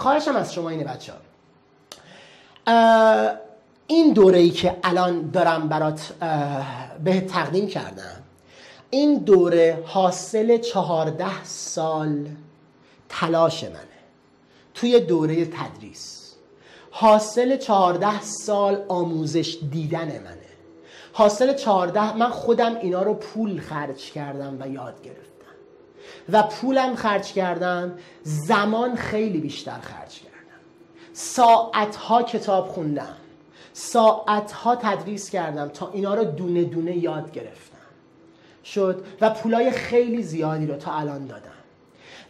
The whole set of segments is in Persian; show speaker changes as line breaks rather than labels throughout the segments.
خواهشم از شما اینه بچه ها، این دوره‌ای که الان دارم برات به تقدیم کردم، این دوره حاصل 14 سال تلاش منه توی دوره تدریس، حاصل 14 سال آموزش دیدن منه، حاصل 14 من خودم اینا رو پول خرج کردم و یاد گرفتم و پولم خرج کردم، زمان خیلی بیشتر خرج کردم، ساعتها کتاب خوندم، ساعتها تدریس کردم تا اینا رو دونه دونه یاد گرفتم شد و پولای خیلی زیادی رو تا الان دادم.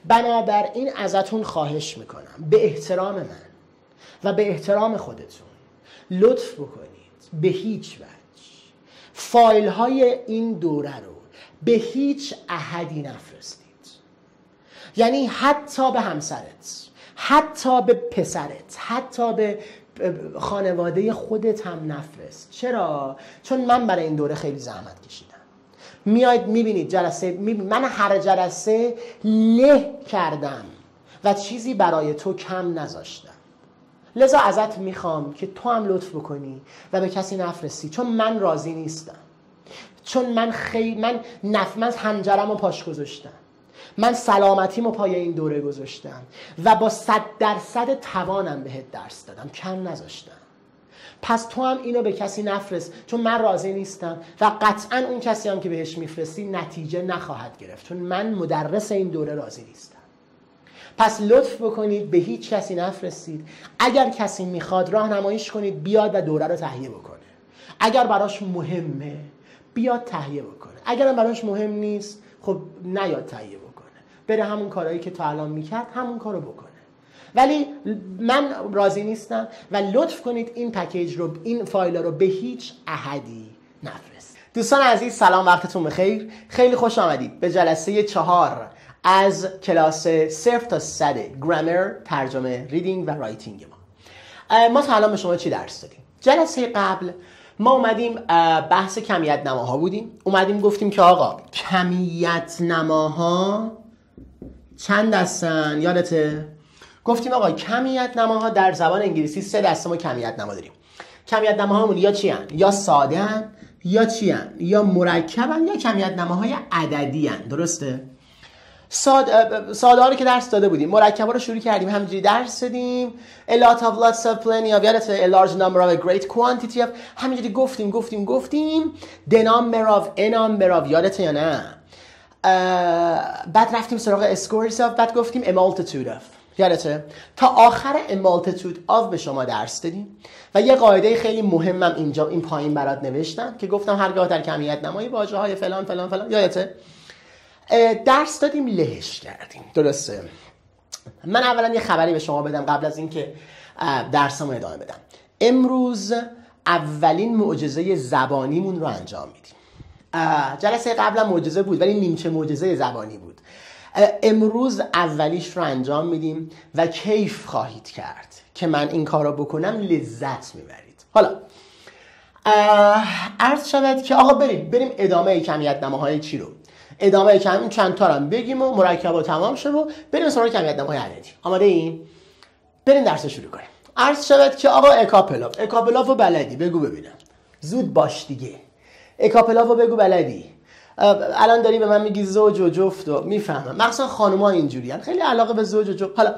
بنابراین ازتون خواهش میکنم به احترام من و به احترام خودتون لطف بکنید به هیچ وجه فایل های این دوره رو به هیچ احدی نفرستید. یعنی حتی به همسرت، حتی به پسرت، حتی به خانواده خودت هم نفرست. چرا؟ چون من برای این دوره خیلی زحمت کشیدم. میاید میبینید جلسه، من هر جلسه له کردم و چیزی برای تو کم نذاشتم. لذا ازت میخوام که تو هم لطف بکنی و به کسی نفرستی، چون من راضی نیستم، چون من حنجرم رو پاش گذاشتم، من سلامتیمو پای این دوره گذاشتم و با 100% توانم بهت درس دادم، کم نذاشتم. پس تو هم اینو به کسی نفرست، چون من راضی نیستم و قطعا اون کسی هم که بهش میفرستی نتیجه نخواهد گرفت، چون من مدرس این دوره راضی نیستم. پس لطف بکنید به هیچ کسی نفرستید. اگر کسی میخواد راهنماییش کنید بیاد و دوره رو تهیه بکنه. اگر براش مهمه بیاد تهیه بکنه، اگرم براش مهم نیست خب نیاد تهیه بکنه، بره همون کارهایی که تا الان میکرد همون کارو بکنه. ولی من راضی نیستم و لطف کنید این پکیج رو، این فایل رو به هیچ احدی نفرست. دوستان عزیز سلام، وقتتون بخیر. خیلی خوش آمدید به جلسه 4 از کلاس 0 تا 100 گرامر، ترجمه، ریدینگ و رایتینگ ما تا الان به شما چی درس دادیم؟ جلسه قبل ما اومدیم بحث کمیت نماها بودیم. اومدیم گفتیم که آقا کمیت نماها چند دستن؟ یادته؟ گفتیم آقا کمیت نماها در زبان انگلیسی 3 دسته ما کمیت نما داریم. کمیت نماهامون یا چی هن؟ یا ساده هن، یا چی هن؟ یا مرکب هن، یا کمیت نماهای عددی هن. درسته؟ ساده ها رو که درس داده بودیم، مرکب ها رو شروع کردیم همینجوری درس دادیم. A lot of lots of plenty of، یادته؟ A large number of a great quantity of، همینجوری گفتیم. The number of a number of، یادته یا نه؟ بعد رفتیم سراغ scores of، بعد گفتیم a multitude of، یادته؟ تا آخر a multitude of به شما درس دادیم و یه قاعده خیلی مهمم اینجا این پایین برات نوشتم که گفتم هرگاه در کمیت نمایی واژه های فلان فلان فلان، یادته؟ درس دادیم، لهش کردیم. درسته؟ من اولا یه خبری به شما بدم قبل از اینکه درسمو ادامه بدم. امروز اولین معجزه زبانیمون رو انجام میدیم. جلسه قبلا معجزه بود ولی نیمچه معجزه زبانی بود. امروز اولیش رو انجام میدیم و کیف خواهید کرد که من این کار رو بکنم، لذت میبرید. حالا عرض شود که آقا بریم ادامه کمیت نماهای چی رو، ادامه چند تا رو بگیم و مرکب تمام شه و بریم سراغ کمیت نماهای عددی. آماده این؟ بریم درس شروع کنیم. عرض شود که آقا اکاپلاف رو بلدی؟ بگو ببینم. زود باش دیگه. اکاپلاف رو بگو بلدی. الان داری به من میگی زوج و جفت و میفهمم، مخصوصا خانوما اینجوریان، خیلی علاقه به زوج و جفت. حالا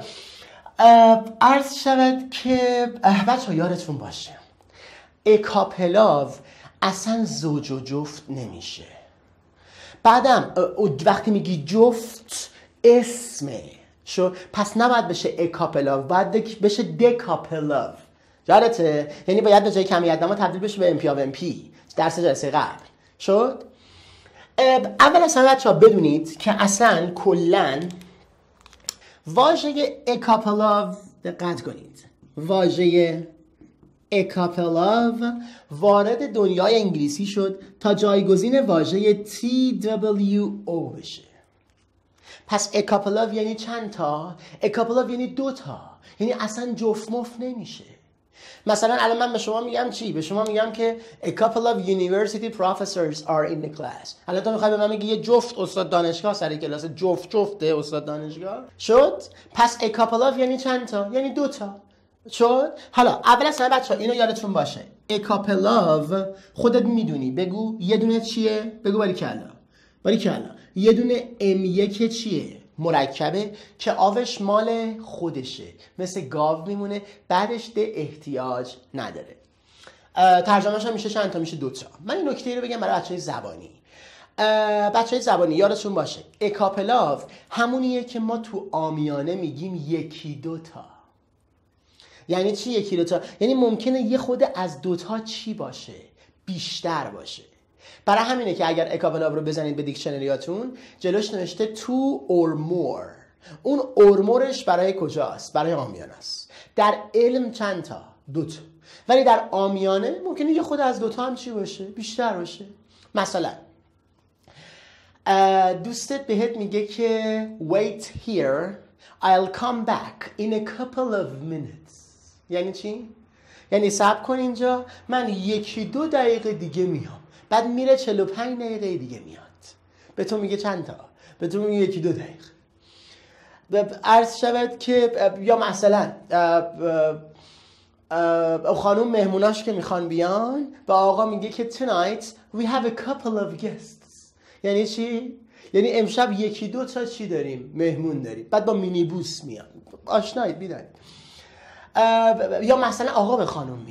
عرض شود که بچه‌ها یادتون باشه اکاپلاف اصلا زوج و جفت نمیشه. بعدم وقتی میگی جفت اسمه شو، پس نباید بشه اکاپلاف، باید بشه دکاپلاف. یادته؟ یعنی باید به جای کمیت نما تبدیل بشه به امپی آف امپی. درس جلسه قبل شد. اول اصلا بچه ها بدونید که اصلا کلن واژه اکاپلاف، دقت کنید، واژه اکاپلاف وارد دنیای انگلیسی شد تا جایگزین واژه TWO بشه. پس اکاپلاف یعنی چند تا؟ اکاپلاف یعنی 2 تا، یعنی اصلا جفت مفت نمیشه. مثلا الان من به شما میگم چی؟ به شما میگم که a couple of university professors are in the class. الان تو میخوای به من بگی یه جفت استاد دانشگاه سر کلاس، جفت استاد دانشگاه شد؟ پس a couple of یعنی چند تا؟ یعنی 2 تا. شد؟ حالا اول اصلا بچه‌ها اینو یادتون باشه. a couple of خودت میدونی، بگو یه دونه چیه؟ بگو باریکلا. یه دونه M1 چیه؟ مرکبه که آوش مال خودشه، مثل گاو میمونه، بعدش ده احتیاج نداره. ترجمهش هم میشه چند تا؟ میشه 2 تا. من این نکته رو بگم برای بچهای زبانی. بچهای زبانی یادتون باشه a couple of همونیه که ما تو عامیانه میگیم 1-2 تا. یعنی چی 1-2 تا؟ یعنی ممکنه یه خود از 2 تا چی باشه؟ بیشتر باشه. برای همینه که اگر a couple of رو بزنید به دیکشنریاتون جلوش نوشته 2 or more. اون or moreش برای کجاست؟ برای عامیانه است. در علم چند تا؟ 2 تا. ولی در عامیانه ممکنه یه خود از 2 تا هم چی باشه؟ بیشتر باشه. مثلا دوستت بهت میگه که wait here I'll come back in a couple of minutes. یعنی چی؟ یعنی صبر کن اینجا، من 1-2 دقیقه دیگه میام. بعد میره 45 دقیقه دیگه میاد. به تو میگه چند تا؟ به تو میگه 1-2 دقیقه. عرض شود که یا مثلا خانوم مهموناش که میخوان بیان به آقا میگه که tonight we have a couple of guests. یعنی چی؟ یعنی امشب 1-2 تا چی داریم؟ مهمون داریم. بعد با مینیبوس میان. آشنایید بیدارید. یا مثلا آقا به خانوم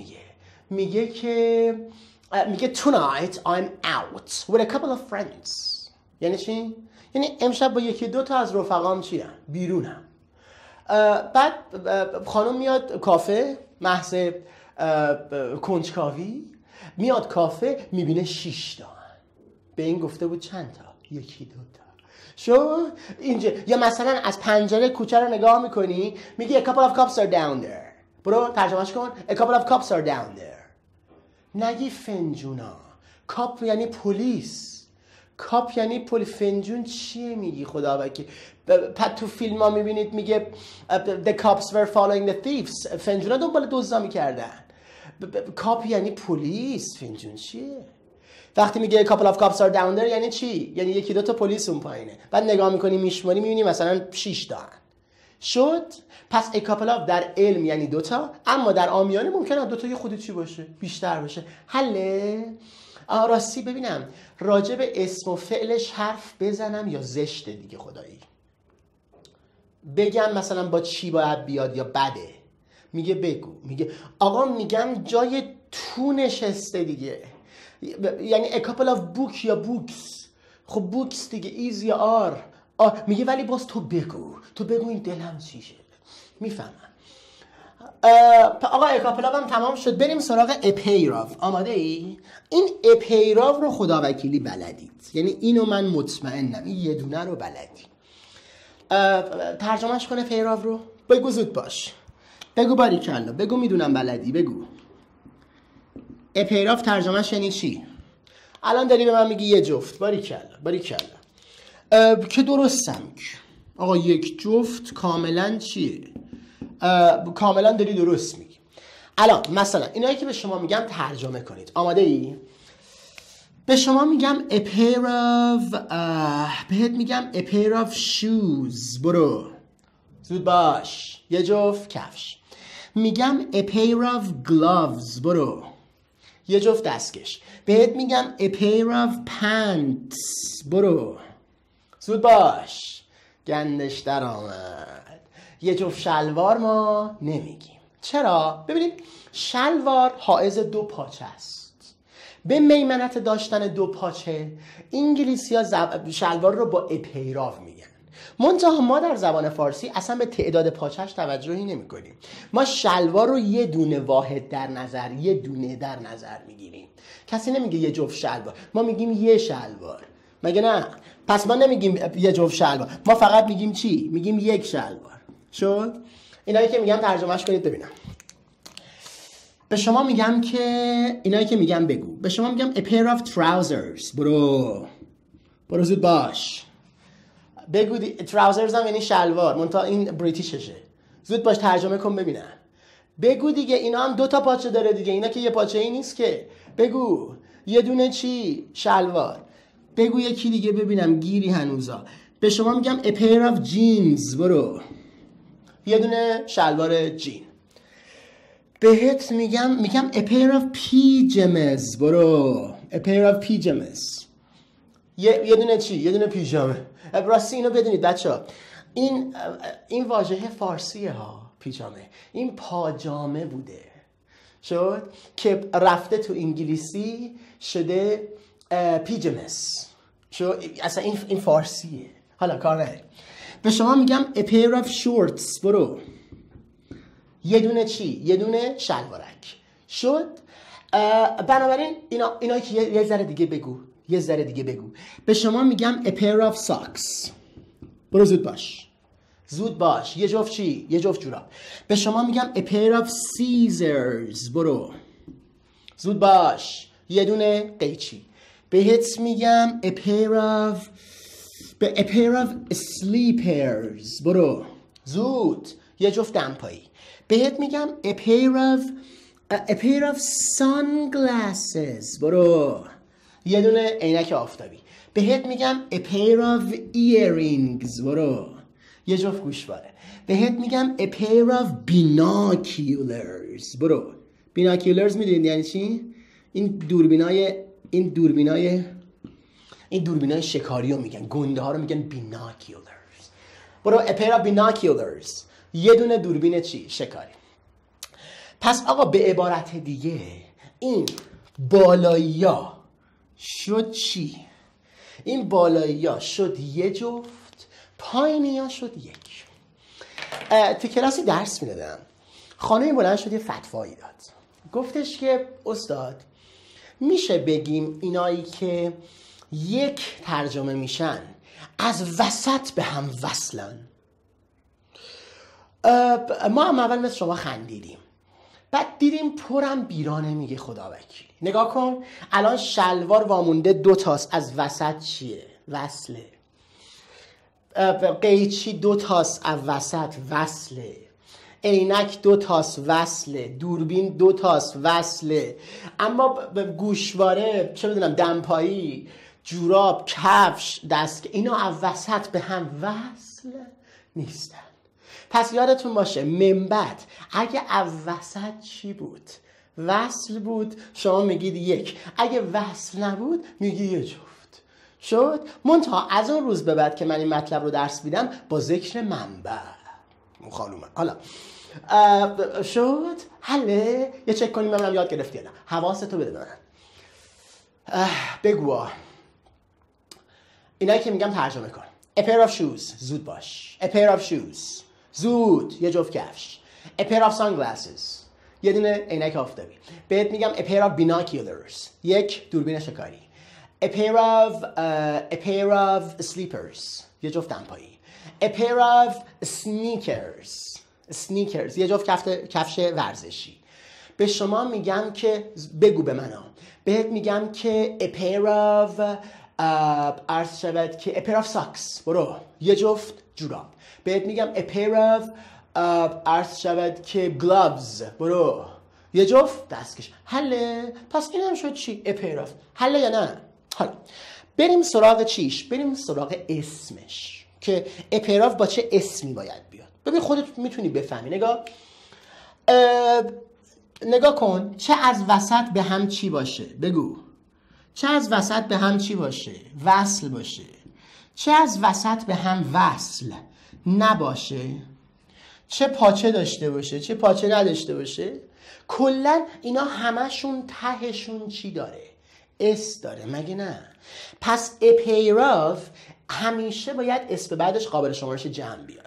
میگه که tonight I'm out with a couple of friends. یعنی چی؟ یعنی امشب با 1-2 تا از رفقام چیم؟ بیرونم. بعد خانوم میاد کافه، محض کنجکاوی میاد کافه، میبینه 6 تا. به این گفته بود چند تا؟ 1-2 تا. شو اینجا. یا مثلا از پنجره کوچه رو نگاه میکنی، میگی a couple of cups are down there. برو ترجمهش کن. A couple of cups are down there. نگی فنجونا. کاپ یعنی پلیس. کاپ یعنی فنجون چیه میگی خدا وکیل؟ تو فیلم ها میبینید میگه the cops were following the thieves. فنجونا دنبال دزدا میکردن. کاپ یعنی پلیس. فنجون چیه؟ وقتی میگه a couple of cops are down there یعنی چی؟ یعنی 1-2 تا پلیس اون پایینه. بعد نگاه میکنی میشماری میبینی مثلا 6 تا شد. پس a couple of در علم یعنی 2 تا، اما در عامیانه ممکنه 2 تا یه خودی چی باشه؟ بیشتر باشه. حله؟ راستی ببینم راجع به اسم و فعلش حرف بزنم یا زشته دیگه خدایی؟ بگم مثلا با چی باید بیاد یا بده؟ میگه بگو. میگه آقا میگم جای تو نشسته دیگه. یعنی a couple of book یا books. خب books دیگه ایز یا آر. میگه ولی باز تو بگو این دلم چیشه. میفهمم. آقا اکاپلاو هم تمام شد. بریم سراغ اپیراف. آماده ای؟ این اپیراف رو خدا وکیلی بلدید. یعنی اینو من مطمئنم این یه دونه رو بلدید. ترجمهش کنه اپیراف رو. بگو زود باش. بگو باریکلا. بگو میدونم بلدی. بگو. اپیراف ترجمهش یعنی چی؟ الان داری به من میگی یه جفت. باریکلا. که درستم. آقا یک جفت کاملا چیه؟ کاملا داری درست میگی. الان مثلا اینایی که به شما میگم ترجمه کنید. آماده ای؟ به شما میگم a pair of بهت میگم a pair of shoes. برو زود باش. یه جفت کفش. میگم a pair of gloves. برو یه جفت دستکش. بهت میگم a pair of pants. برو زود باش. گندش در آمد. یه جفت شلوار ما نمیگیم. چرا؟ ببینید شلوار حائز 2 پاچه است. به میمنت داشتن 2 پاچه انگلیسی ها شلوار رو با اپیراف میگن. منتها ما در زبان فارسی اصلا به تعداد پاچهش توجهی نمی کنیم. ما شلوار رو یه دونه واحد در نظر، یه دونه در نظر میگیریم. کسی نمیگه یه جفت شلوار، ما میگیم یه شلوار. مگه نه؟ پس ما نمیگیم یه جفت شلوار، ما فقط میگیم چی؟ میگیم یک شلوار. شد؟ اینایی که میگم ترجمهش کنید ببینم. به شما میگم که اینایی که میگم بگو. به شما میگم a pair of trousers. برو زود باش. بگو trousers هم یعنی شلوار، منتها این بریتیششه. زود باش ترجمه کن ببینم. بگو دیگه، اینا هم 2 تا پاچه داره دیگه، اینا که یه پاچه ای نیست که. بگو یه دونه چی؟ شلوار. بگو یکی دیگه ببینم گیری هنوزا. به شما میگم a pair of jeans. برو یه دونه شلوار جین. بهت میگم a pair of pyjamas. برو a pair of pyjamas. یه دونه چی؟ یه دونه پیژامه. راستی اینو بدونید بچه‌ها، این واژه فارسیه ها، پیژامه. این پاجامه بوده، شد که رفته تو انگلیسی شده پیجامس. اصلا این فارسیه. حالا کار نداره. به شما میگم a pair of shorts. برو یه دونه چی؟ یه دونه شلوارک. شد. بنابراین اینا که یه ذره دیگه بگو، یه ذره دیگه بگو. به شما میگم a pair of socks. برو زود باش. یه جفت چی؟ یه جفت جوراب. به شما میگم a pair of scissors. برو زود باش. یه دونه قیچی. بهت میگم a pair of slippers. برو زود. یه جفت دمپایی. بهت میگم a pair of sunglasses. برو یه دونه عینک آفتابی. بهت میگم a pair of earrings. برو یه جفت گوشواره. بهت میگم a pair of binoculars. برو binoculars میدونید یعنی چی؟ این دوربینای شکاری رو میگن، گنده ها رو میگن binoculars. برو a pair of binoculars. یه دونه دوربین چی؟ شکاری. پس آقا به عبارت دیگه این بالایی‌ها شد چی؟ این بالایی‌ها شد یه جفت، پایینی‌ها شد یک. تو کلاسی درس میدادم، خانمی بلند شد یه فتوایی داد. گفتش که استاد میشه بگیم اینایی که یک ترجمه میشن از وسط به هم وصلن؟ ما هم اول مثل شما خندیدیم، بعد دیدیم پرم بیرانه میگه خدا وکیلی. نگاه کن الان شلوار وامونده 2 تاست، از وسط چیه؟ وصله. قیچی 2 تاست، از وسط وصله. عینک 2 تاست، وصله. دوربین 2 تاست، وصله. اما گوشواره، چه بدونم، دمپایی، جوراب، کفش، دست، اینا از وسط به هم وصل نیستن. پس یادتون باشه من بعد اگه از وسط چی بود؟ وصل بود، شما میگید یک. اگه وصل نبود میگی یه جفت. شد؟ منتها از اون روز به بعد که من این مطلب رو درس میدم با ذکر منبع اون خانومه. حالا شد؟ حله؟ یه چک کنیم ببینم یاد گرفتی یا نه. حواستو بده به من. بگو اینایی که میگم ترجمه کن. A pair of shoes. زود باش. A pair of shoes. زود. یه جفت کفش. A pair of sunglasses. یه دونه عینک آفتابی. بهت میگم a pair of binoculars. یک دوربین شکاری. A pair of sleepers. یه جفت دمپایی. A pair of sneakers. یه جفت کفش ورزشی. به شما میگم که بگو به من بهت میگم که a pair of عرض شود که a pair of socks. برو یه جفت جوراب. بهت میگم a pair of عرض شود که gloves. برو یه جفت دستکش. حله؟ پس این هم شد چی؟ a pair of. حله یا نه؟ حالا بریم سراغ چیش؟ بریم سراغ اسمش که a pair of با چه اسمی باید بیاد. ببین خودت میتونی بفهمی. نگاه کن چه از وسط به هم چی باشه. بگو چه از وسط به هم چی باشه؟ وصل باشه. چه از وسط به هم وصل نباشه؟ چه پاچه داشته باشه چه پاچه نداشته باشه؟ کلا اینا همشون تهشون چی داره؟ اس داره، مگه نه؟ پس a pair of همیشه باید اسم بعدش قابل شمارش جمع بیاد.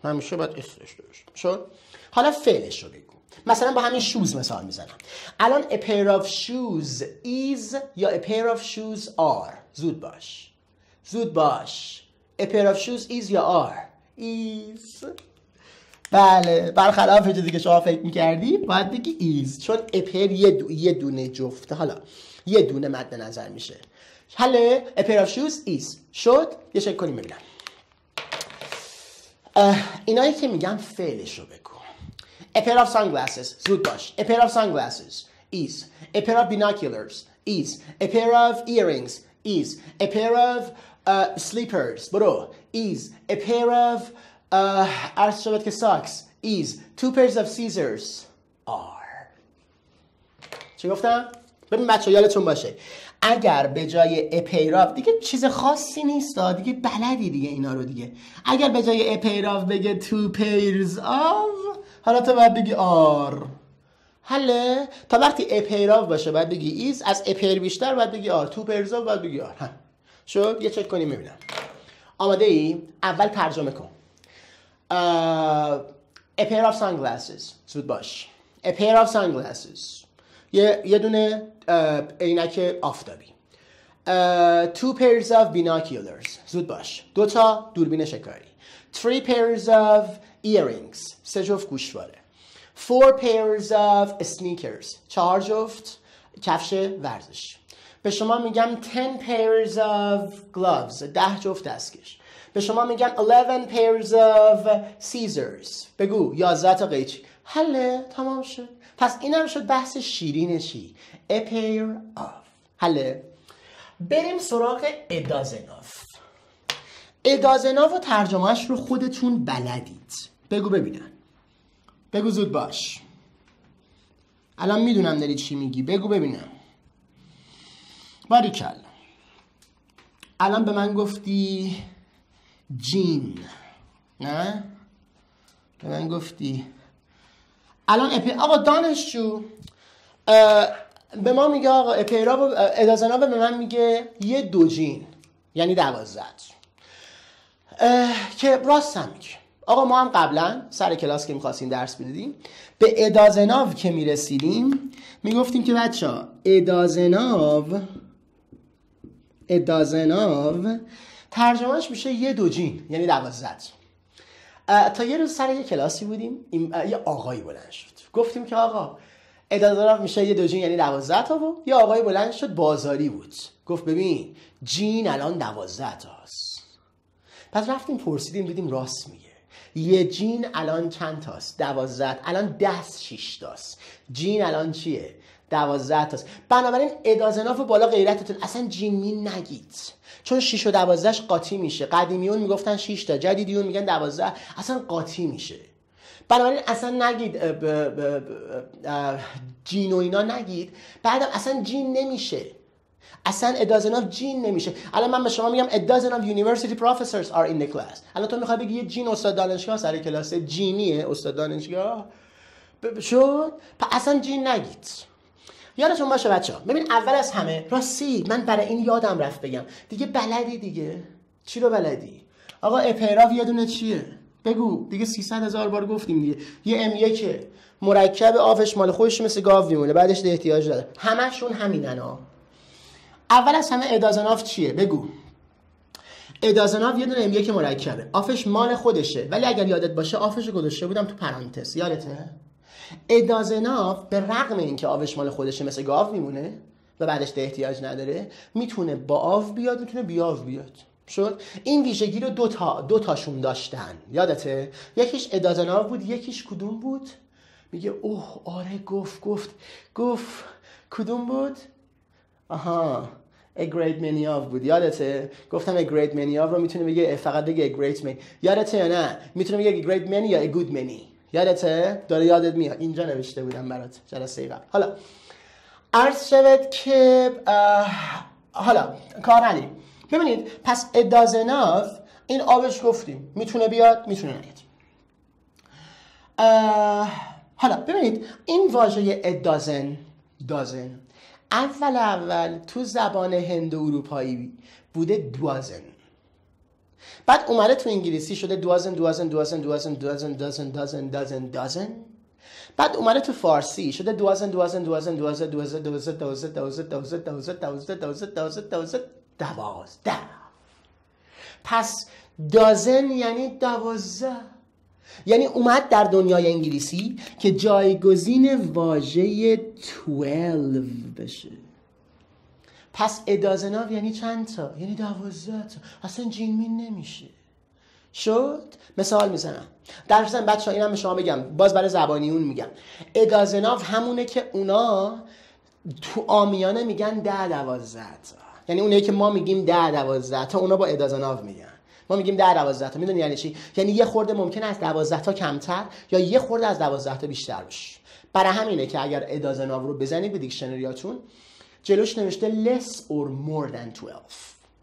همیشه باید اس داشته باشه. شد؟ حالا فعلش رو بگو. مثلا با همین shoes مثال میزنم. الان a pair of shoes is یا a pair of shoes are. زود باش. a pair of shoes is یا are. is. بله، برخلاف چیزی که شما فکر میکردی باید بگی is، چون a pair یه دونه جفته. حالا یه دونه مد نظر میشه. حالا a pair of shoes is. شد؟ یه چک کنیم ببینم. اینایی که میگم فعلش رو بگو. A pair of sunglasses. زود باش. A pair of sunglasses. Ease. A pair of binoculars. Ease. A pair of earrings. Ease. A pair of slippers. برو. Ease. A pair of عرض شود که socks. Ease. 2 pairs of scissors. Are. چی گفتم؟ ببین بچه یادتون باشه اگر به جای a pair of دیگه چیز خاصی نیست دیگه بلدی دیگه اینا رو دیگه. اگر به جای a pair of بگه 2 pairs of حالا تو باید بگی are. حله؟ تا وقتی a pair of باشه باید بگی is. از a pair بیشتر باید بگی are. 2 pairs of باید بگی are. شد؟ یه چک کنیم ببینم. آماده ای؟ اول ترجمه کن. A pair of sunglasses. زود باش. A pair of sunglasses. یه دونه عینک آفتابی. 2 pairs of binoculars. زود باش. 2 تا دوربین شکاری. 3 pairs of earrings. 3 جفت گوشواره. 4 pairs of sneakers. 4 جفت کفش ورزشی. به شما میگم 10 pairs of gloves. 10 جفت دستکش. به شما میگم 11 pairs of scissors. بگو 11 تا قیچی. حله تمام شد. پس اینم شد بحث شیرین چی؟ A pair of. حله. بریم سراغ a dozen of. a dozen of و ترجمهش رو خودتون بلدید. بگو ببینم. بگو زود باش. الان میدونم داری چی میگی. بگو ببینم. باریکلا. الان به من گفتی جین. نه؟ به من گفتی الان آقا دانشجو به ما میگه آقا ادازنا به من میگه یه 2 جین یعنی 12 که راست هم میگه. آقا ما هم قبلا سر کلاس که میخواستیم درس بدیم به ادازناو که میرسیدیم میگفتیم که بچه ها ادازناو ترجمهش میشه یه 2 جین یعنی 12. تا یه روز سر یه کلاسی بودیم یه آقایی بلند شد گفتیم که آقا ادازناو میشه یه 2 جین یعنی 12 تا و یه آقایی بلند شد بازاری بود گفت ببین جین الان 12 تاست. پس رفتیم پرسیدیم دیدیم راست میگه. یه جین الان چند تاست؟ 12. الان 6 تاست. جین الان چیه؟ 12 تاست. بنابراین ادازناف بالا غیرتتون اصلا جین می نگید چون 6 و 12 قاطی میشه. قدیمیون میگفتن 6 تا، جدیدیون میگن 12، اصلا قاطی میشه. بنابراین اصلا نگید جین و اینا نگید. بعدم اصلا جین نمیشه. اصلا it doesn't have جین نمیشه. الان من به شما میگم it doesn't have university professors are in the class. الان تو میخوای بگی یه جین استاد دانشگاه سر کلاس جینیه استاد دانشگاه شد؟ پس اصلا جین نگید. یادتون باشه بچه‌ها. ببین اول از همه راستی من برای این یادم رفت بگم دیگه بلدی دیگه. چی رو بلدی؟ آقا اپراف یه دونه چیه؟ بگو دیگه 300,000 بار گفتیم دیگه. یه M1 مرکب آفش مال خودش مثل گاو میمونه بعدش احتیاج داره. همشون همیننا. اول از همه ادازناف چیه؟ بگو. ادازناف یه دونه M1 مرکبه. آفش مال خودشه. ولی اگر یادت باشه آفش رو گذاشته بودم تو پرانتز. یادته؟ ادازناف به رغم اینکه آفش مال خودشه مثل گاو میمونه و بعدش احتیاج نداره میتونه با آف بیاد میتونه بی آف بیاد. شد؟ این ویژگی رو دو تاشون داشتن. یادته؟ یکیش ادازناف بود یکیش کدوم بود؟ میگه اوه آره گفت کدوم بود؟ آها a great many of بود. یادته؟ گفتم a great many of رو میتونه بگه فقط بگه a great many. یادته یا نه؟ میتونه بگه a great many یا a good many. یادته؟ داره یادت میاد. اینجا نوشته بودم برات جلسه قبل. حالا عرض شود که حالا کار نداریم. ببینید پس it doesn't have این آبش گفتیم میتونه بیاد میتونه نیاد. حالا ببینید این واژه it doesn't اول تو زبان هند و اروپایی بوده doesn't. بعد اومده تو انگلیسی شده doesn't. بعد اومده تو فارسی شده doesn't. پس doesn't یعنی 12. یعنی اومد در دنیای انگلیسی که جایگزین واژه 12 بشه. پس ادازناف یعنی چند تا؟ یعنی 12 تا. اصلا جینمین نمیشه. شد؟ مثال میزنم. در ضمن بچه‌ها اینم به شما بگم، باز برای زبانیون میگم، ادازناف همونه که اونا تو عامیانه میگن 10 12 تا. یعنی اونایی که ما میگیم 10 12 تا اونا با ادازناف میگن. ما میگیم 10 12 تا. میدونی یعنی چی؟ یعنی یه خورده ممکنه از 12 تا کمتر یا یه خورده از 12 تا بیشتر باشه. برای همینه که اگر ادازناف رو بزنید به دیکشنریاتون جلوش نوشته less or more than 12.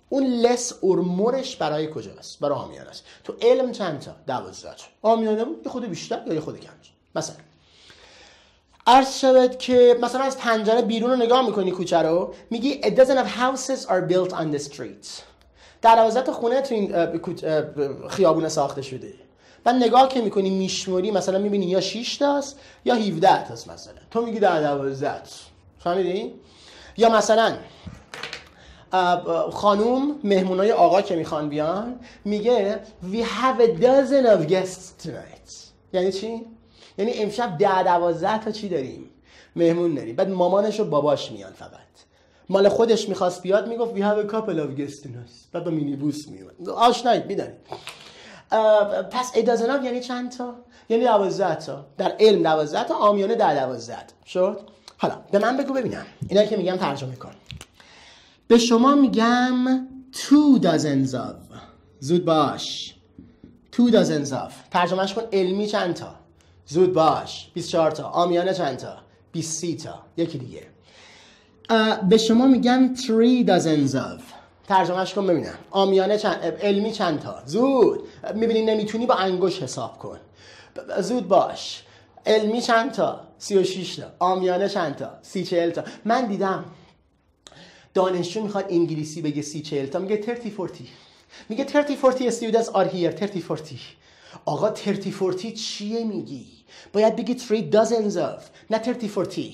اون less or moreش برای کجاست؟ برای عامیانه است. تو علم چند تا؟ 12 تا. عامیانه یه خود بیشتر یا یه خود کمتر. مثلا عرض شود که مثلا از پنجره بیرون رو نگاه میکنی کوچه رو، میگی a dozen of houses are built on the street. 12 تا خونه تو این خیابون ساخته شده. بعد نگاه که میکنی میشموری مثلا میبینی یا 6 تاست یا 17 تاست مثلا. تو میگی 10 12. فهمیدی؟ یا مثلا خانوم مهمونای آقا که میخوان بیان میگه we have a dozen of guests tonight. یعنی چی؟ یعنی امشب 10 12 تا چی داریم؟ مهمون داریم. بعد مامانش و باباش میان، فقط مال خودش میخواست بیاد میگفت we have a couple of guests tonight. بعد با مینیبوس میومد. آشنایید میدونید. پس ادازناف یعنی چند تا؟ یعنی 12 تا. در علم 12 تا، عامیانه 10 12 شد. حالا به من بگو ببینم اینا که میگم ترجمه کن. به شما میگم 2 dozens of. زود باش. 2 dozens of. ترجمهش کن علمی چند تا؟ زود باش. 24 تا. عامیانه چند تا؟ 20 تا. یکی دیگه. به شما میگم 3 dozens of. ترجمهش کن ببینم. عامیانه علمی چند تا؟ زود. میبینی نمیتونی با انگشت حساب کن. زود باش. علمی چند تا؟ 36 تا. عامیانه چند تا؟ 30 40 تا. من دیدم دانشجو میخواد انگلیسی بگه 30 40 تا میگه 30 40. میگه 30 40 students are here. 30 40. آقا 30 40 چیه میگی؟ باید بگی 3 dozens of، نه 30 40.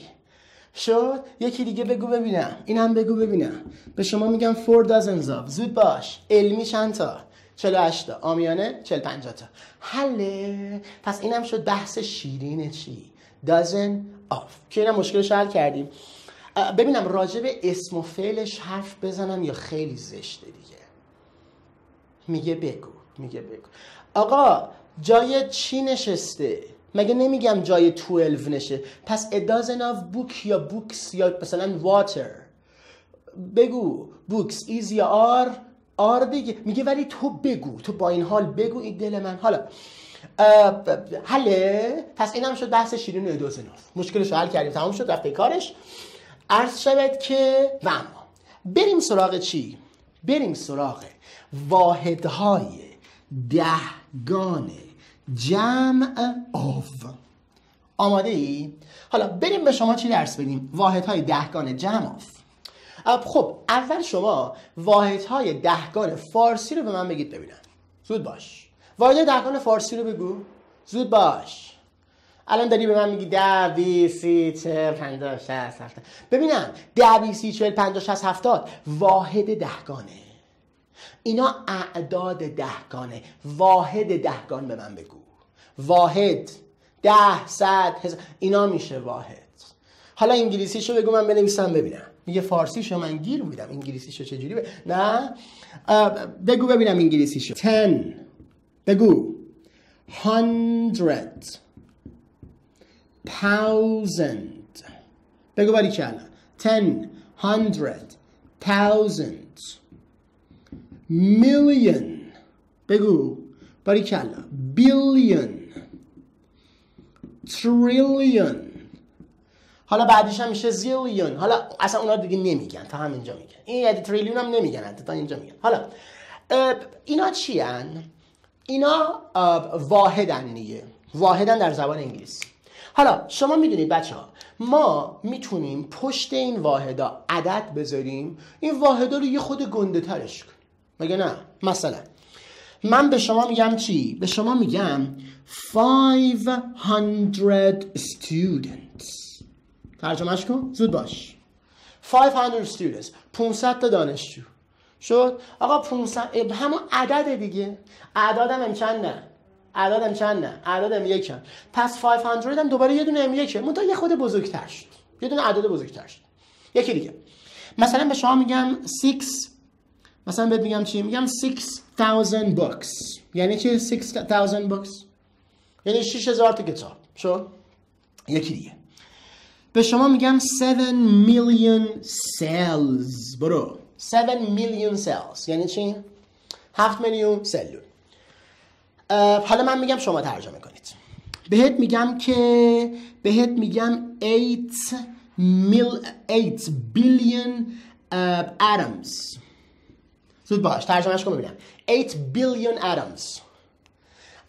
شد؟ یکی دیگه بگو ببینم. این هم بگو ببینم. به شما میگم 4 dozens of. زود باش. علمی چند تا؟ 48 تا. عامیانه 40 50 تا. حله. پس اینم شد بحث شیرین چی؟ dozen of. که اینم مشکلش حل کردیم. ببینم راجع به اسم و فعلش حرف بزنم یا خیلی زشته دیگه؟ میگه بگو. آقا جای چی نشسته؟ مگه نمیگم جای 12 نشه؟ پس a dozen of book یا books یا مثلا water. بگو books is یا are دیگه. میگه ولی تو بگو، تو با این حال بگو این دل من. حالا حله. پس اینم شد بحث شیرین a dozen of. مشکلش رو حل کردیم، تمام شد، رفت کارش. عرض شود که و اما بریم سراغ چی؟ بریم سراغ واحدهای دهگان جمع آف. آماده ای؟ حالا بریم به شما چی درس بدیم؟ واحدهای دهگان جمع آف. خب اول شما واحدهای دهگان فارسی رو به من بگید ببینم. زود باش. واحدهای دهگان فارسی رو بگو. زود باش. الان داری به من میگی 10 20 30 40 50 60 70. ببینم 10 20 30 40 50 60 70 واحد دهگانه. اینا اعداد دهگانه. واحد دهگان به من بگو. واحد 10 100 1000 اینا میشه واحد. حالا انگلیسیشو بگو من بنویسم ببینم. میگه فارسیشو من گیر میدم، انگلیسیشو چجوری نه بگو ببینم انگلیسیشو. 10 بگو. 100 1000 بگو باری کلا. 10 100 1000 million بگو باری کلا. billion trillion. حالا بعدیش هم میشه زیلیون. حالا اصلا اونا دیگه نمیگن، تا همینجا میگن. این یعنی تریلیون هم نمیگن، تا اینجا میگن. حالا اینا چی هن؟ اینا واحدن دیگه. واحدن در زبان انگلیسی. حالا شما میدونید بچه ها ما میتونیم پشت این واحدا عدد بذاریم، این واحدا رو یه خود گنده ترش کنیم، مگه نه؟ مثلا من به شما میگم چی؟ به شما میگم 500 students. ترجمهش کن. زود باش. 500 students. 500 تا دانشجو. شد؟ آقا 500 همون عدد دیگه. اعدادم چنده؟ اعدادم یکم. پس 500 هم دوباره یه دونه یکه. منتها یه خود بزرگتر شد. یه دونه عدد بزرگتر شد. یکی دیگه. مثلا به شما میگم 6 مثلا بهت میگم چی؟ میگم 6000 books. یعنی چی 6000 books؟ یعنی 6000 تا کتاب. شو؟ یکی دیگه. به شما میگم 7 million cells. برو. 7 million cells. یعنی چی؟ 7 میلیون سلول. حالا من میگم شما ترجمه کنید. بهت میگم 8 billion atoms. زود باش ترجمهش کن ببینم. 8 billion atoms.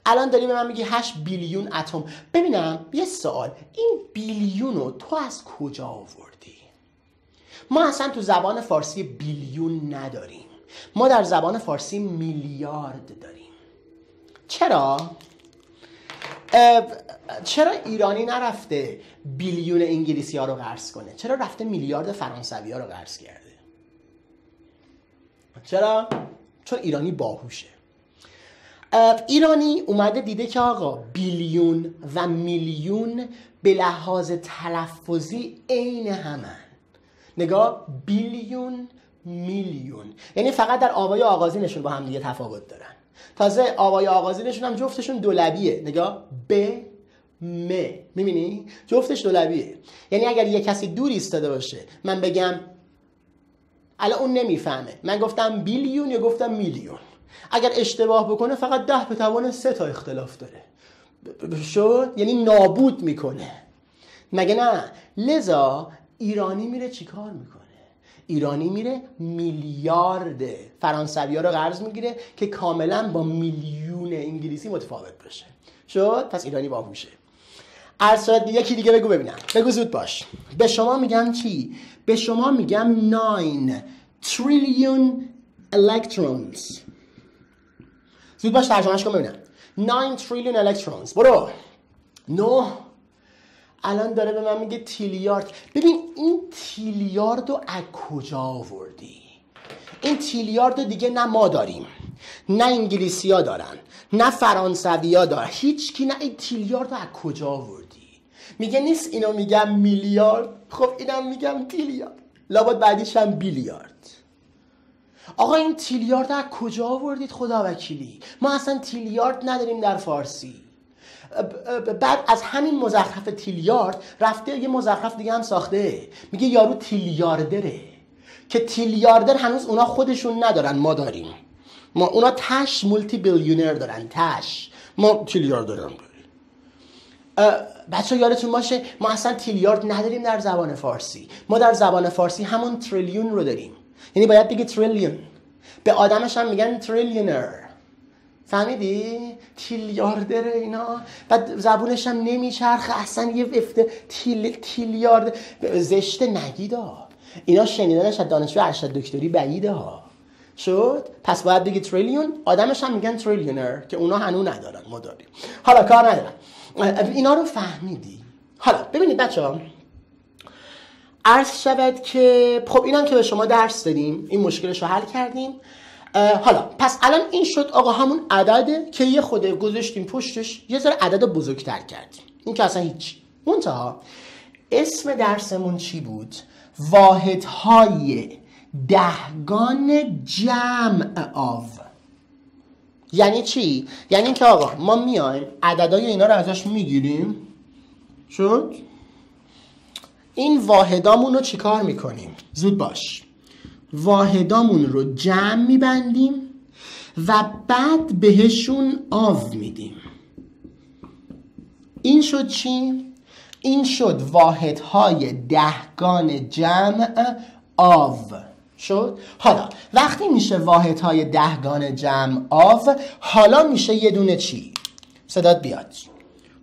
الان داری به من میگی 8 بیلیون اتم. ببینم یه سوال، این بیلیون رو تو از کجا آوردی؟ ما اصلا تو زبان فارسی بیلیون نداریم. ما در زبان فارسی میلیارد داریم. چرا ایرانی نرفته بیلیون انگلیسی ها رو قرض کنه؟ چرا رفته میلیارد فرانسوی ها رو قرض کرده؟ چرا؟ چون ایرانی باهوشه. ایرانی اومده دیده که آقا بیلیون و میلیون به لحاظ تلفظی عین همن. نگاه، بیلیون میلیون، یعنی فقط در آوای آغازینشون با هم دیگه تفاوت دارن. تازه آوای آغازینشون هم جفتشون دولبیه. نگاه، ب م، میبینی؟ جفتش دولبیه. یعنی اگر یه کسی دور ایستاده باشه من بگم، الان اون نمیفهمه من گفتم بیلیون یا گفتم میلیون. اگر اشتباه بکنه فقط 10 به توان 3 تا اختلاف داره. شد؟ یعنی نابود میکنه. مگه نه؟ لذا ایرانی میره چیکار میکنه؟ ایرانی میره میلیارد فرانسوی ها رو قرض میگیره که کاملا با میلیون انگلیسی متفاوت باشه. شد؟ پس ایرانی باهوشه. ارسال یکی دیگه بگو ببینم. بگو زود باش. به شما میگم چی؟ به شما میگم 9 trillion electrons. زود باش ترجمهش کن ببینم. 9 trillion electrons. برو. 9. الان داره به من میگه تیلیارد. ببین این تیلیارد رو از کجا آوردی؟ این تیلیارد رو دیگه نه ما داریم، نه انگلیسی ها دارن، نه فرانسوی ها دارن، هیچ کی. نه این تیلیارد رو از کجا آوردی؟ میگه نیست اینو میگم میلیارد، خب اینم میگم تیلیارد، لابد بعدیش هم بیلیارد. آقا این تیلیارد از کجا آوردید خدا وکیلی؟ ما اصلا تیلیارد نداریم در فارسی. بعد از همین مزخرف تیلیارد رفته یه مزخرف دیگه هم ساخته، میگه یارو تیلیاردره. که تیلیاردر هنوز اونا خودشون ندارن، ما داریم. ما اونا تش مولتی بیلیونر دارن، تش. ما تیلیاردر هم داریم. بچه یادتون باشه ما اصلا تیلیارد نداریم در زبان فارسی. ما در زبان فارسی همون تریلیون رو داریم. یعنی باید بگی تریلیون. به آدمش هم میگن تریلیونر. فهمیدی؟ تیلیاردره اینا. بعد زبونش هم نمیچرخه اصلا. یه تیلیارد زشته نگیدا. اینا شنیدنش از دانشجو ارشد دکتری بعیده ها. شد؟ پس باید بگی تریلیون. آدمش هم میگن تریلیونر که اونا هنوز ندارن، ما داریم. حالا کار ندارم. اینا رو فهمیدی؟ حالا ببینید بچه‌ها، عرض شود که خب اینم که به شما درس دادیم، این مشکلش رو حل کردیم. حالا پس الان این شد آقا همون عدده که یه خود گذاشتیم پشتش، یه ذره عدد رو بزرگتر کردیم. این که اصلا هیچ. منتها اسم درسمون چی بود؟ واحدهای دهگان جمع آو. یعنی چی؟ یعنی این که آقا ما میایم عددهای اینا رو ازش میگیریم. شد؟ این واحدامون رو چیکار میکنیم؟ زود باش. واحدامون رو جمع میبندیم و بعد بهشون آو میدیم. این شد چی؟ این شد واحدهای دهگان جمع آو. شد؟ حالا وقتی میشه واحدهای دهگان جمع آو، حالا میشه یه دونه چی؟ صدات بیاد.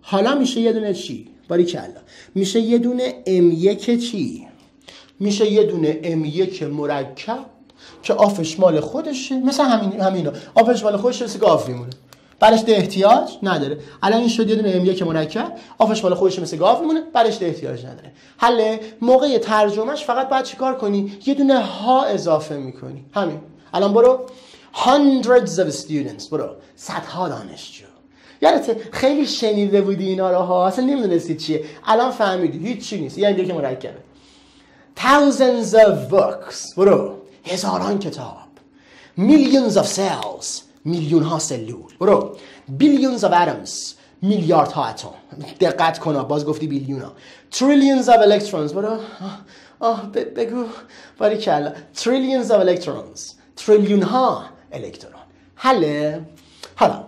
حالا میشه یه دونه چی؟ باریکلا. میشه یه دونه M1 چی؟ میشه یه دونه M1 مرکب که آفش مال خودشه. مثلا همینا آفش مال خودشه، مثل گاو میمونه، برش ده احتیاج نداره. الان این شد یه دونه M1 مرکب، آفش مال خودشه مثل گاو میمونه، برش ده احتیاج نداره. حل موقع ترجمهش فقط باید چیکار کنی؟ یه دونه ها اضافه میکنی. همین. الان برو hundreds of students، برو صدها دانشجو. یادته خیلی شنیده بودی اینا رو ها، اصلا نمیدونستی چیه. الان فهمیدی هیچ چی نیست، یعنی که مرکبه. thousands of books، برو هزاران کتاب. millions of cells میلیون ها سلول. برو billions of atoms میلیارد ها اتم. دقت کن باز گفتی بیلیون ها. trillions of electrons. برو بگو باریکلا. trillions of electrons تریلیون ها الکترون. حله. حالا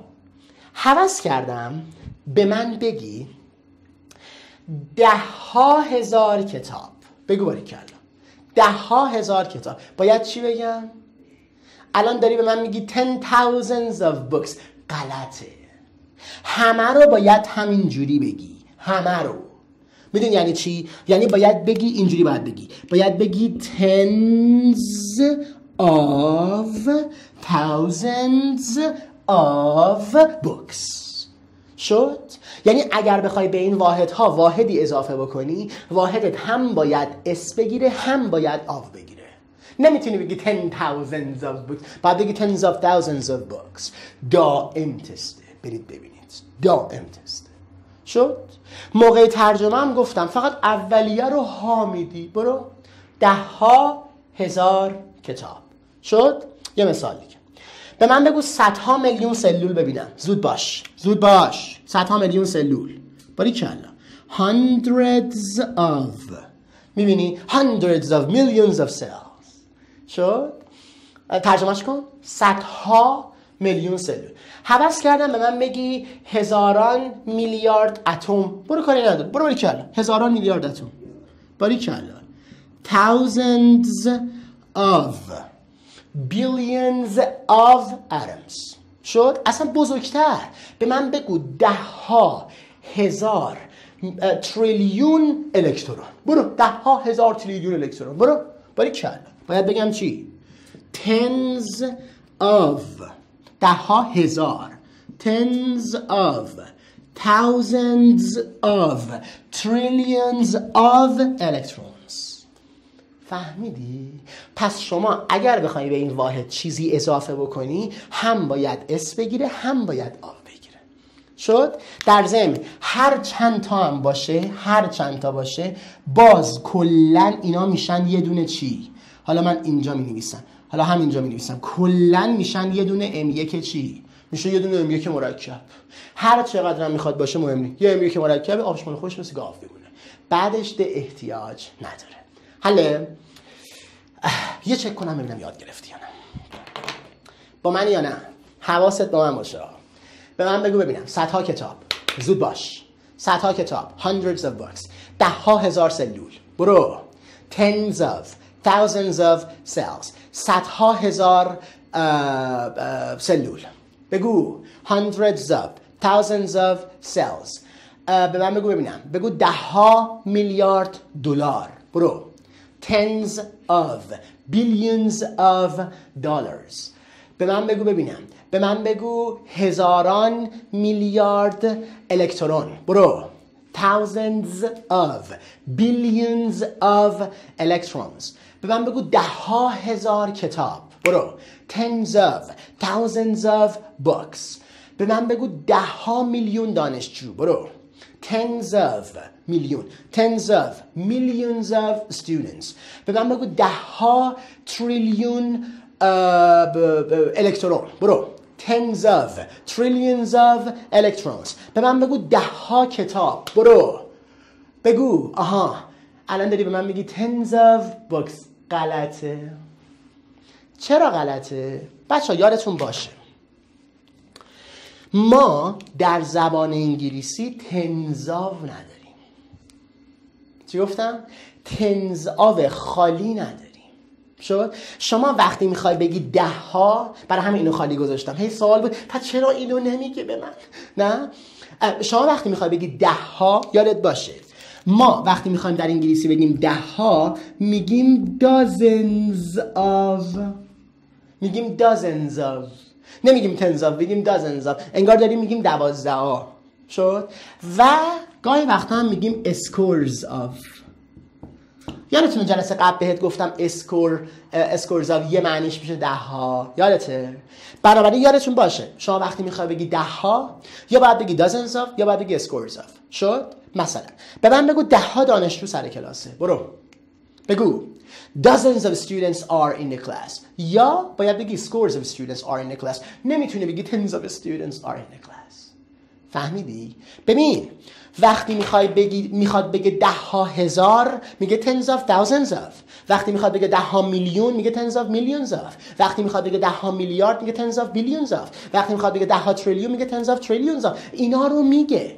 هوس کردم به من بگی 10,000 کتاب. بگو باریکلا 10,000 کتاب. باید چی بگم؟ الان داری به من میگی 10,000 of books. غلطه. همه رو باید همین جوری بگی. همه رو. میدونی یعنی چی؟ یعنی باید بگی اینجوری باید بگی tens of thousands of books. شد؟ یعنی اگر بخوای به این واحدها واحدی اضافه بکنی، واحدت هم باید اس بگیره هم باید آف بگیره. نمیتونی بگی 10,000 of books، باید بگی tens of thousands of books. دائم تسته. برید ببینید دائم تسته. شد؟ موقع ترجمه هم گفتم فقط اولیه رو ها میدی. برو 10,000 کتاب. شد؟ یه مثال دیگه. به من بگو 100 میلیون سلول ببینم. زود باش 100 میلیون سلول. باریکلا. hundreds of. میبینی hundreds of millions of cells. شد؟ ترجمهش کن. 100 میلیون سلول. هوس کردم به من بگی هزاران میلیارد اتم. برو کاری نداره. برو باریکلا. هزاران میلیارد اتم. باریکلا. thousands of billions of atoms. شد؟ اصلا بزرگتر به من بگو 10,000 تریلیون الکترون. برو 10,000 تریلیون الکترون. برو باریکلا. باید بگم چی؟ tens of 10,000 tens of thousands of trillions of electrons. فهمیدی؟ پس شما اگر بخوای به این واحد چیزی اضافه بکنی هم باید اس بگیره هم باید آف بگیره. شد؟ در ضمن هر چند تا باشه باز کلن اینا میشن یه دونه چی؟ حالا من اینجا می نویسم، حالا همینجا می نویسم، کلن میشن یه دونه M1 چی؟ میشه یه دونه M1 مرکب. هر چقدر هم میخواد باشه مهم نیست. یه M1 مرکب آبشمال خوش مثل گاو بمونه. بعدش ده احتیاج نداره. حالا یه چک کنم ببینم یاد گرفتی یا نه. با من یا نه؟ حواست با من باشه. به من بگو ببینم 100 کتاب. زود باش. 100 کتاب. hundreds of books. 10,000 سلول. برو. tens of thousands of cells. 100,000 سلول. بگو hundreds of thousands of cells. به من بگو ببینم. بگو 10 میلیارد دلار. برو. tens of billions of dollars. به من بگو ببینم. به من بگو هزاران میلیارد الکترون. برو. thousands of billions of electrons. به من بگو 10,000 کتاب. برو. tens of thousands of books. به من بگو 10 میلیون دانشجو. برو. tens of میلیون. tens of millions of students. به من بگو 10 تریلیون الکترون. برو. tens of trillions of electrons. به من بگو 10 کتاب. برو. بگو. آها الان داری به من میگی tens of books. غلطه. چرا غلطه؟ بچه ها یادتون باشه ما در زبان انگلیسی تنزاو نداریم. چی گفتم؟ تنزاو خالی نداریم. شد؟ شما وقتی میخوای بگی 10 برای همین اینو خالی گذاشتم. هی سوال بود پس چرا اینو نمیگه به من؟ نه؟ شما وقتی میخوای بگی 10 یادت باشه ما وقتی میخوایم در انگلیسی بگیم 10 میگیم dozens of. میگیم dozens of. نمیگیم tens of. میگیم dozens of. انگار داریم میگیم 12. شد؟ و گاهی وقتا هم میگیم scores of. یادتونه جلسه قبل بهت گفتم scores of یه معنیش میشه 10. یادته؟ بنابراین یادتون باشه شما وقتی میخوای بگی 10 یا باید بگی dozens of یا باید بگی scores of. شد؟ مثلا به من بگو 10 دانشجو سر کلاسه. برو. بگو dozens of students are in the class. یا باید بگی scores of students are in the class. نمیتونه بگی tens of students are in the class. فهمیدی؟ ببین وقتی میخواد بگه 10,000 میگه tens of thousands of. وقتی میخواد بگه 10 میلیون میگه tens of millions of. وقتی میخواد بگه 10 میلیارد میگه tens of billions of. وقتی میخواد بگه 10 تریلیون میگه tens of trillions of. اینا رو میگه،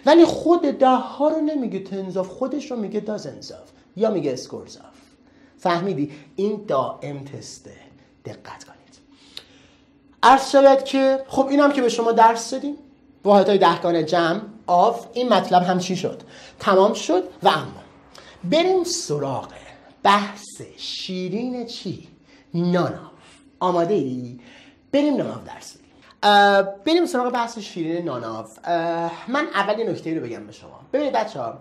ولی خود 10 رو نمیگه tens of، خودش رو میگه dozens of یا میگه scores of. فهمیدی؟ این دائم تسته، دقت کنید. عرض شود که خب اینم که به شما درس دادیم، واحدهای دهگانه جمع آف، این مطلب هم چی شد؟ تمام شد. و اما بریم سراغ بحث شیرین چی؟ ناناف. آماده ای؟ بریم ناناف درس بدیم. بریم سراغ بحث شیرین ناناف. من اول یه نکته رو بگم به شما. ببینید بچه ها،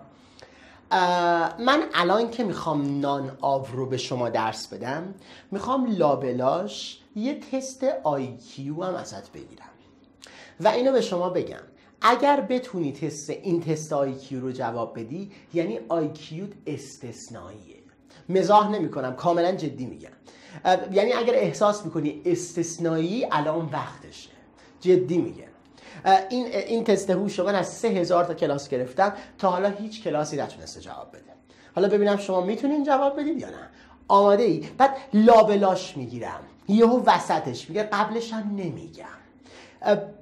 من الان که میخوام نان آو رو به شما درس بدم، میخوام لابلاش یه تست IQ هم ازت بگیرم و اینو به شما بگم اگر بتونی این تست IQ رو جواب بدی یعنی IQ استثنائیه. مزاح نمی کنم، کاملا جدی میگم. یعنی اگر احساس میکنی استثنایی الان وقتشه، جدی میگم. این تست هوش رو من از 3000 تا کلاس گرفتم، تا حالا هیچ کلاسی نتونسته جواب بده. حالا ببینم شما میتونین جواب بدید یا نه. آماده ای؟ بعد لابلاش میگیرم، یهو وسطش میگه، قبلش هم نمیگم.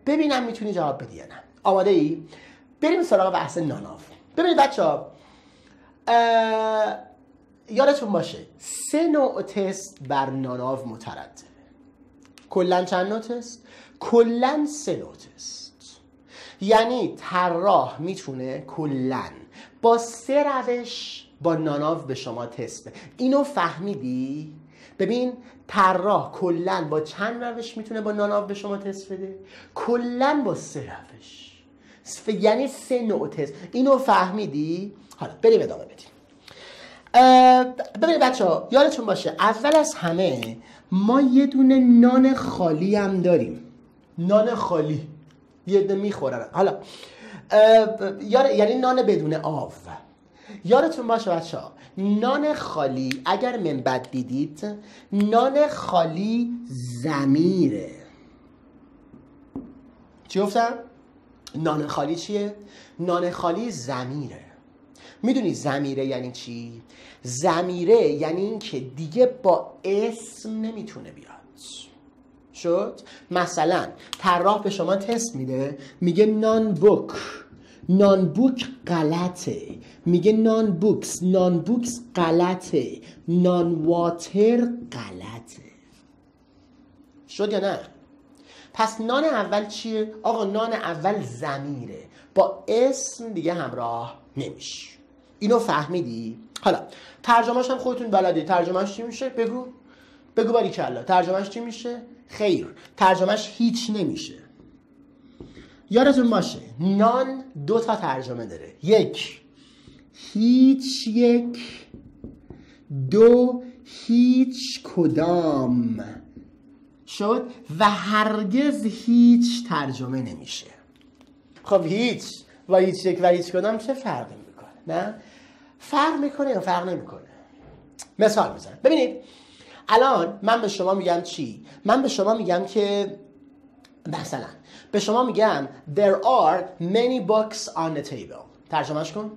ببینم میتونی جواب بدی یا نه. آماده ای؟ بریم سراغ بحث ناناف. ببینید بچه ها، یادتون باشه 3 نوع تست بر ناناف مترتبه. کلن چند نوع تست؟ کلن 3 نوع تست. یعنی طراح میتونه کلن با 3 روش با ناناف به شما تست بده. اینو فهمیدی؟ ببین طراح کلن با چند روش میتونه با ناناف به شما تست بده؟ کلن با 3 روش، یعنی 3 نوع تست. اینو فهمیدی؟ حالا بریم ادامه بدیم. ببینید بچه ها، یادتون باشه اول از همه ما یه دونه نان خالی هم داریم. نان خالی یه دونه میخورن. حالا یعنی نان بدون آب. یادتون باشه بچه ها، نان خالی اگر من بد دیدید، نان خالی ضمیره. چی گفتم؟ نان خالی چیه؟ نان خالی ضمیره. میدونی ضمیره یعنی چی؟ ضمیره یعنی این که دیگه با اسم نمیتونه بیاد. شد؟ مثلا طراح به شما تست میده، میگه نان بوک، نان بوک غلطه، میگه نان بوکس غلطه، نان واتر غلطه. شد یا نه؟ پس نان اول چیه؟ آقا نان اول ضمیره، با اسم دیگه همراه نمیشه. اینو فهمیدی؟ حالا ترجمهش هم خودتون بلدی. ترجمهش چی میشه؟ بگو باریکلا. ترجمهش چی میشه؟ خیر. ترجمهش هیچ نمیشه. یادتون باشه نان 2 تا ترجمه داره. 1 هیچ، 1 2 هیچ کدام. شد؟ و هرگز هیچ ترجمه نمیشه. خب هیچ و هیچ 1 و هیچ کدام چه فرقی میکنه؟ نه؟ فرق میکنه یا فرق نمیکنه؟ مثال میزنم. ببینید الان من به شما میگم چی؟ من به شما میگم که مثلا به شما میگم there are many books on the table. ترجمهش کن.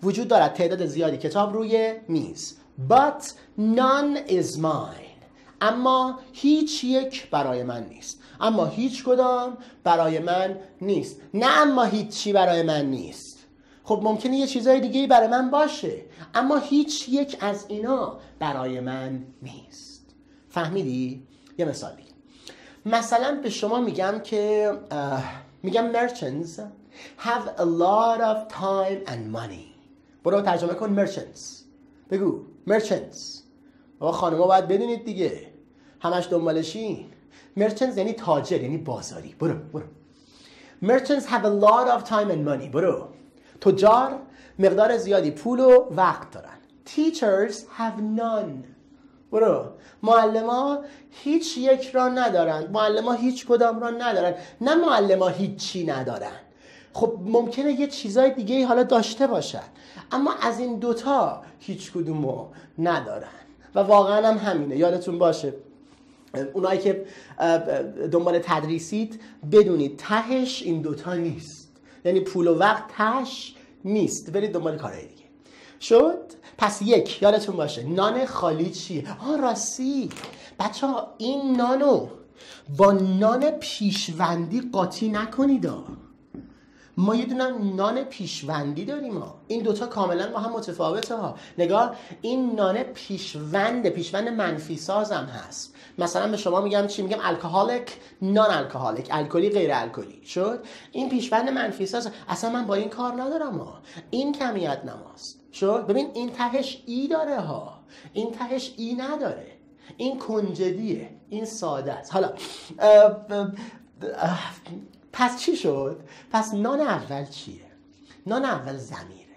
وجود دارد تعداد زیادی کتاب روی میز. But none is mine. اما هیچ یک برای من نیست. اما هیچ کدام برای من نیست. نه اما هیچی برای من نیست. خب ممکنه یه چیزای دیگه برای من باشه، اما هیچ یک از اینا برای من نیست. فهمیدی؟ یه مثال دیگه. مثلا به شما میگم که میگم merchants have a lot of time and money. برو ترجمه کن merchants. بگو merchants. بابا خانوما باید بدونید دیگه، همش دنبالشی. merchants یعنی تاجر، یعنی بازاری. برو merchants have a lot of time and money. برو. تجار مقدار زیادی پول و وقت دارن. Teachers have none. برو. معلما هیچ یک را ندارن. معلما هیچ کدام را ندارن. نه معلما هیچی ندارن. خب ممکنه یه چیزای دیگه حالا داشته باشن، اما از این دوتا هیچ کدومو ندارن و واقعا هم همینه. یادتون باشه اونایی که دنبال تدریسید بدونید تهش این دوتا نیست، یعنی پول و وقت تهش نیست، برید دنبال کارهای دیگه. شد؟ پس یک، یادتون باشه نان خالی چیه؟ راستی بچه ها این نانو با نان پیشوندی قاطی نکنید. ما یه دونه نان پیشوندی داریم این دوتا کاملا با هم متفاوته ها. نگاه، این نان پیشوند منفی سازم هست. مثلا به شما میگم چی؟ میگم الکلیک، نان الکلیک، الکلی غیر الکلی. شد؟ این پیشوند منفی ساز، اصلا من با این کار ندارم این کمیت نماست. شد؟ ببین این تهش ای داره ها، این تهش ای نداره، این کنجدیه، این ساده است. حالا پس چی شد؟ پس نان اول چیه؟ نان اول ضمیره.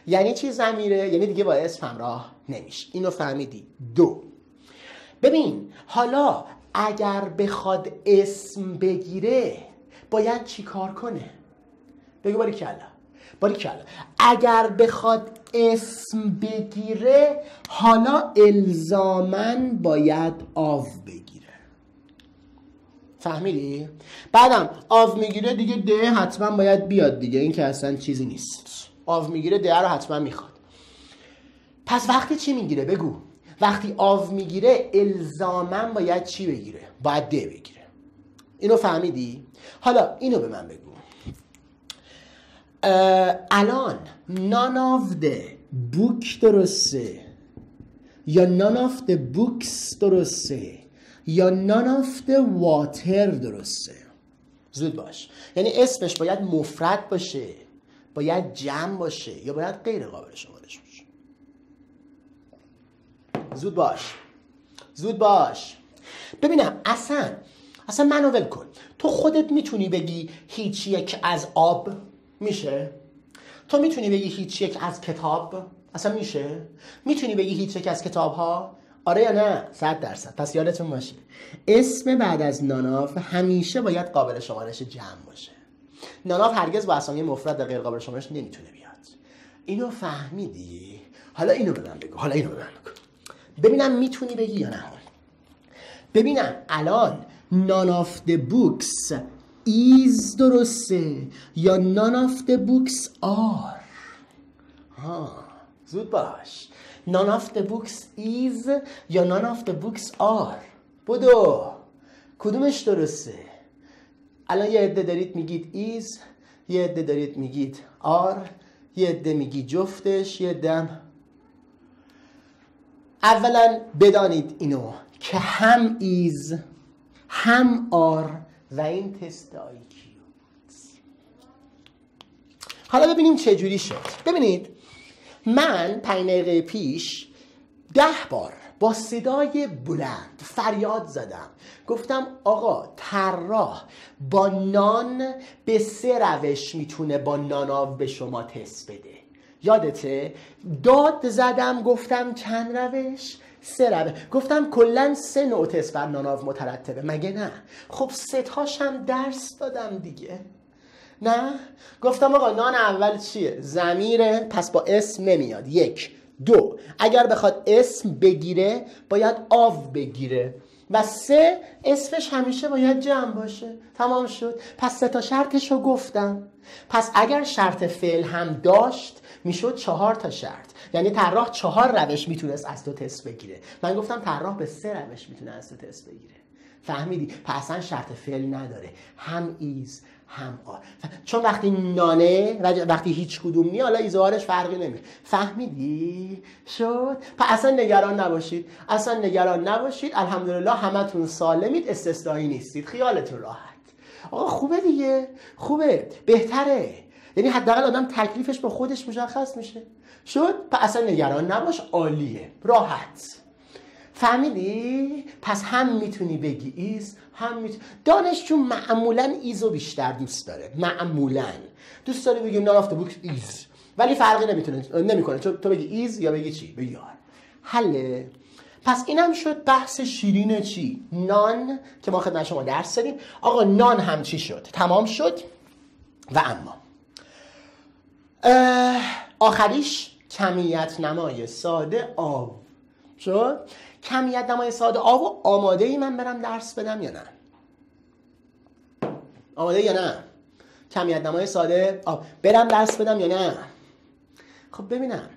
یعنی چی ضمیره؟ یعنی دیگه با اسم همراه نمیشه. اینو فهمیدی؟ دو، ببین حالا اگر بخواد اسم بگیره باید چی کار کنه؟ بگو باریکلا. اگر بخواد اسم بگیره حالا الزاماً باید آو بگیره. فهمیدی؟ بعدم آو میگیره دیگه ده حتما باید بیاد دیگه، این که اصلا چیزی نیست. آو میگیره ده رو حتما میخواد. پس وقتی چی میگیره؟ بگو. وقتی آو میگیره الزاماً باید چی بگیره؟ باید ده بگیره. اینو فهمیدی؟ حالا اینو به من بگو. الان none of the book درسته یا none of the books درسته یا none of the water درسته؟ زود باش. یعنی اسمش باید مفرد باشه، باید جمع باشه یا باید غیر قابل شمارش باشه؟ زود باش. ببینم اصلا منو ول کن. تو خودت میتونی بگی هیچ یک از آب؟ میشه؟ تو میتونی بگی هیچ یک از کتاب؟ اصلا میشه؟ میتونی بگی هیچ یک از کتاب ها؟ آره یا نه؟ 100%. پس یادتون باشه اسم بعد از ناناف همیشه باید قابل شمارش جمع باشه. ناناف هرگز با اسامی مفرد غیر قابل شمارش نمیتونه بیاد. اینو فهمیدی؟ حالا اینو به من بگو. ببینم میتونی بگی یا نه. ببینم الان none of the books is درسته یا none of the books are؟ زود باش. none of the books is یا none of the books are؟ بدو کدومش درسته؟ الان یه عده دارید میگید is، یه عده دارید میگید are، یه عده میگی جفتش، یه عده اولا بدانید اینو که هم is هم are و این تست IQ. حالا ببینیم چه جوری شد. ببینید من 5 دقیقه پیش 10 بار با صدای بلند فریاد زدم، گفتم آقا طراح با نان به 3 روش میتونه با ناناو به شما تست بده. یادته؟ داد زدم گفتم چند روش؟ 3 روش. گفتم کلن 3 نوع تست بر ناناو مترتبه، مگه نه؟ خب 3 تاش هم درس دادم دیگه، نه؟ گفتم آقا نان اول چیه؟ ضمیره، پس با اسم نمیاد. 1 2 اگر بخواد اسم بگیره باید آو بگیره و 3 اسمش همیشه باید جمع باشه. تمام شد. پس 3 تا شرطشو گفتم. پس اگر شرط فعل هم داشت میشد 4 تا شرط. یعنی طراح 4 روش میتونست از تو تست بگیره. من گفتم طراح به 3 روش میتونه از تو تست بگیره. فهمیدی؟ پس اصلا شرط فعل نداره، هم ایز هم آر. چون وقتی نانه وقتی هیچ کدوم نی، حالا ایز و آرش فرقی نمیکنه. فهمیدی؟ شد؟ پس اصلا نگران نباشید. الحمدلله همتون سالمید، استثنایی نیستید، خیالتون راحت. آقا خوبه دیگه، خوبه، بهتره. یعنی حداقل آدم تکلیفش با خودش مشخص میشه. شد؟ پس اصلا نگران نباش، عالیه، راحت. فهمیدی؟ پس هم میتونی بگی ایز، هم میتونی. دانشجو معمولاً ایزو بیشتر دوست داره. معمولاً دوست داره بگی none of the books ایز، ولی فرقی نمیکنه چون تو بگی ایز یا بگی چی؟ بگی آر. حله. پس اینم شد بحث شیرین چی؟ نان که ما خدمت شما درس دادیم. آقا نان هم چی شد؟ تمام شد. و اما آخریش کمیت نمای ساده آو شد. کمیت نمای ساده آو و آماده ای من برم درس بدم یا نه؟ آماده یا نه؟ کمیت نمای ساده آو برم درس بدم یا نه؟ خب ببینم